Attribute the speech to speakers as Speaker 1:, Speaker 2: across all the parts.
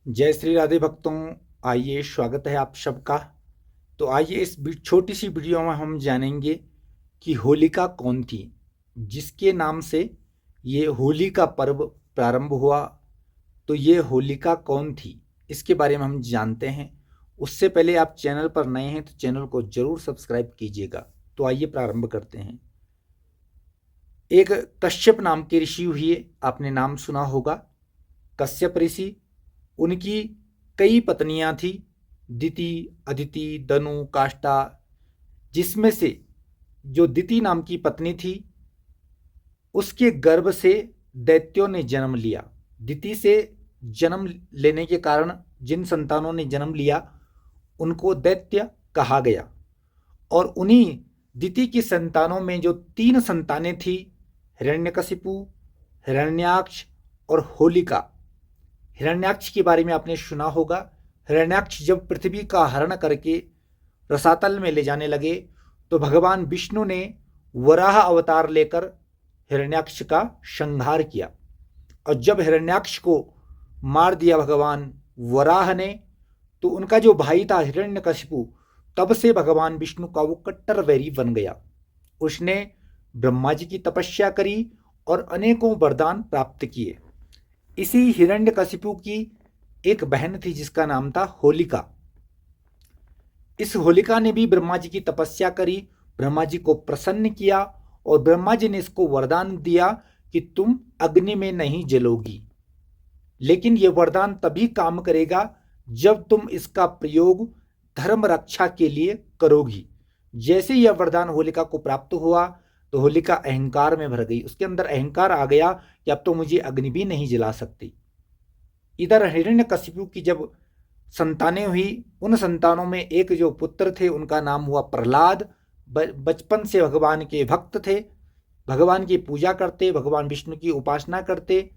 Speaker 1: जय श्री राधे भक्तों। आइए, स्वागत है आप सबका। तो आइए इस छोटी सी वीडियो में हम जानेंगे कि होलिका कौन थी, जिसके नाम से ये होली का पर्व प्रारंभ हुआ। तो ये होलिका कौन थी, इसके बारे में हम जानते हैं। उससे पहले आप चैनल पर नए हैं तो चैनल को जरूर सब्सक्राइब कीजिएगा। तो आइए प्रारंभ करते हैं। एक कश्यप नाम के ऋषि हुए, आपने नाम सुना होगा, कश्यप ऋषि। उनकी कई पत्नियां थी, दिति, अदिति, दनु, काष्ठा। जिसमें से जो दिति नाम की पत्नी थी, उसके गर्भ से दैत्यों ने जन्म लिया। दिति से जन्म लेने के कारण जिन संतानों ने जन्म लिया उनको दैत्य कहा गया। और उन्हीं दिति की संतानों में जो 3 संतानें थी, हिरण्यकशिपु, हिरण्याक्ष और होलिका। हिरण्याक्ष के बारे में आपने सुना होगा। हिरण्याक्ष जब पृथ्वी का हरण करके रसातल में ले जाने लगे तो भगवान विष्णु ने वराह अवतार लेकर हिरण्याक्ष का संहार किया। और जब हिरण्याक्ष को मार दिया भगवान वराह ने, तो उनका जो भाई था हिरण्यकशिपु, तब से भगवान विष्णु का वो कट्टर वैरी बन गया। उसने ब्रह्मा जी की तपस्या करी और अनेकों वरदान प्राप्त किए। इसी हिरण्यकशिपु की एक बहन थी जिसका नाम था होलिका। इस होलिका ने भी ब्रह्मा जी की तपस्या करी, ब्रह्मा जी को प्रसन्न किया और ब्रह्मा जी ने इसको वरदान दिया कि तुम अग्नि में नहीं जलोगी। लेकिन यह वरदान तभी काम करेगा जब तुम इसका प्रयोग धर्म रक्षा के लिए करोगी। जैसे यह वरदान होलिका को प्राप्त हुआ तो होलिका अहंकार में भर गई। उसके अंदर अहंकार आ गया कि अब तो मुझे अग्नि भी नहीं जला सकती। इधर हिरण्यकशिपु की जब संतानें हुई, उन संतानों में एक जो पुत्र थे उनका नाम हुआ प्रहलाद। बचपन से भगवान के भक्त थे, भगवान की पूजा करते, भगवान विष्णु की उपासना करते।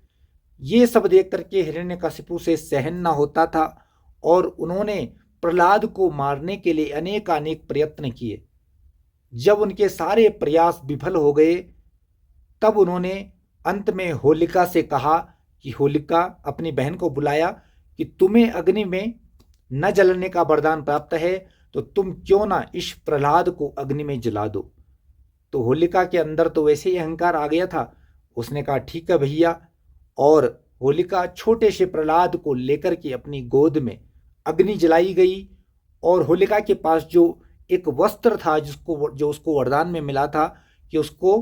Speaker 1: ये सब देख करके हिरण्यकशिपु से सहन न होता था और उन्होंने प्रहलाद को मारने के लिए अनेक प्रयत्न किए। जब उनके सारे प्रयास विफल हो गए, तब उन्होंने अंत में होलिका से कहा कि होलिका, अपनी बहन को बुलाया कि तुम्हें अग्नि में न जलने का वरदान प्राप्त है, तो तुम क्यों ना इस प्रहलाद को अग्नि में जला दो। तो होलिका के अंदर तो वैसे ही अहंकार आ गया था। उसने कहा ठीक है भैया। और होलिका छोटे से प्रहलाद को लेकर के अपनी गोद में अग्नि जलाई गई। और होलिका के पास जो एक वस्त्र था जो उसको वरदान में मिला था कि उसको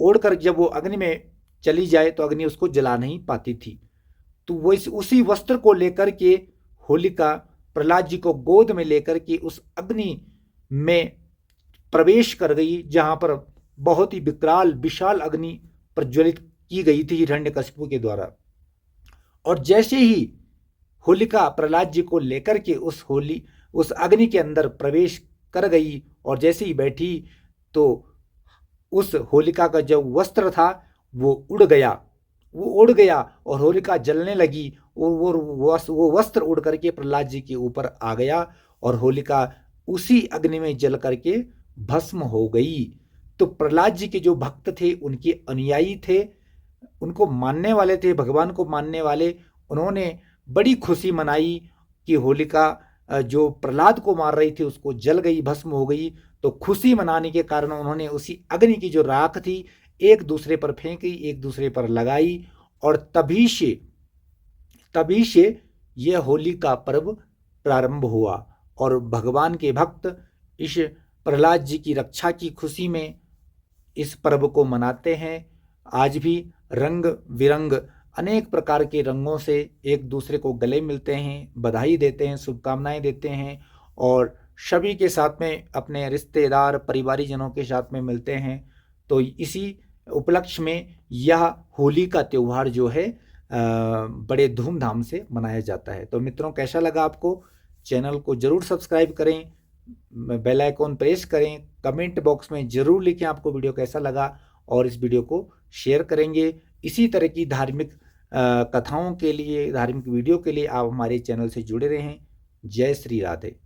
Speaker 1: ओढ़ कर जब वो अग्नि में चली जाए तो अग्नि उसको जला नहीं पाती थी। तो वो उसी वस्त्र को लेकर के होलिका प्रहलाद जी को गोद में लेकर के उस अग्नि में प्रवेश कर गई, जहां पर बहुत ही विकराल विशाल अग्नि प्रज्वलित की गई थी हिरण्यकशिपु के द्वारा। और जैसे ही होलिका प्रहलाद जी को लेकर के उस अग्नि के अंदर प्रवेश कर गई और जैसे ही बैठी तो उस होलिका का जो वस्त्र था वो उड़ गया और होलिका जलने लगी। और वो वस्त्र उड़ करके प्रहलाद जी के ऊपर आ गया और होलिका उसी अग्नि में जल करके भस्म हो गई। तो प्रहलाद जी के जो भक्त थे, उनके अनुयायी थे, उनको मानने वाले थे, भगवान को मानने वाले, उन्होंने बड़ी खुशी मनाई कि होलिका जो प्रहलाद को मार रही थी उसको जल गई, भस्म हो गई। तो खुशी मनाने के कारण उन्होंने उसी अग्नि की जो राख थी एक दूसरे पर फेंकी, एक दूसरे पर लगाई। और तभी से यह होली का पर्व प्रारंभ हुआ। और भगवान के भक्त इस प्रहलाद जी की रक्षा की खुशी में इस पर्व को मनाते हैं। आज भी रंग बिरंग अनेक प्रकार के रंगों से एक दूसरे को गले मिलते हैं, बधाई देते हैं, शुभकामनाएं देते हैं और सभी के साथ में अपने रिश्तेदार परिवारीजनों के साथ में मिलते हैं। तो इसी उपलक्ष्य में यह होली का त्यौहार जो है बड़े धूमधाम से मनाया जाता है। तो मित्रों, कैसा लगा आपको? चैनल को जरूर सब्सक्राइब करें, बेल आइकॉन प्रेस करें, कमेंट बॉक्स में जरूर लिखें आपको वीडियो कैसा लगा और इस वीडियो को शेयर करेंगे। इसी तरह की धार्मिक कथाओं के लिए, धार्मिक वीडियो के लिए आप हमारे चैनल से जुड़े रहें। जय श्री राधे।